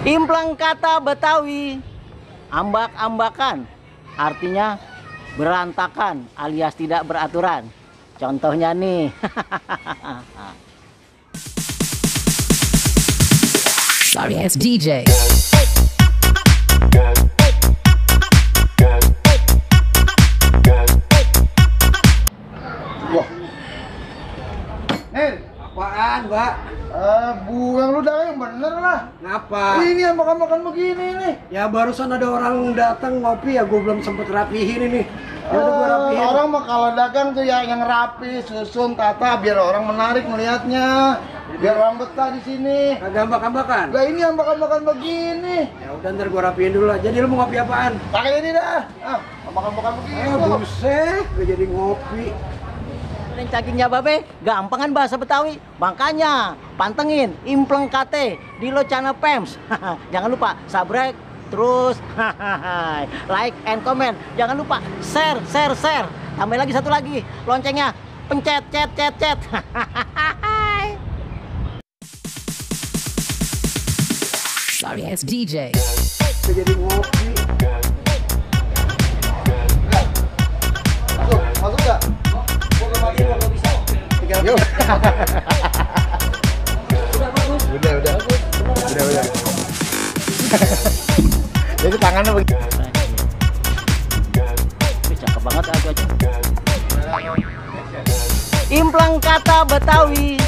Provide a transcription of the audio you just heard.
Implang kata Betawi, ambak-ambakan, artinya berantakan alias tidak beraturan. Contohnya nih. Sorry ass DJ. Wah, Apaan, Mbak? buang lu dah yang bener lah. Ngapa? Ini yang makan-makan begini nih. Ya barusan ada orang datang ngopi ya, gue belum sempet rapihin ini. Ya udah gue rapihin. Orang mah kalau dagang tuh ya yang rapi, susun, tata biar orang menarik melihatnya. Biar orang betah di sini. Kagak ambak-ambakan? Lah ini yang makan-makan begini. Ya udah ntar gue rapihin dulu lah. Jadi lu mau ngopi apaan? Pakai ini dah. Makan-makan begini. Buset, gue jadi ngopi. Yang cagingnya babe, gampangan bahasa Betawi. Makanya pantengin Impleng KT di Locana Pems. Jangan lupa subscribe, terus like and comment. Jangan lupa share. Tambah lagi satu lagi, loncengnya pencet cet. Sorry ass DJ. Gue jadi ngopi. Masuk gak? Yuk. Udah. Jadi tangannya begini. Cakep banget aja. Implang kata Betawi.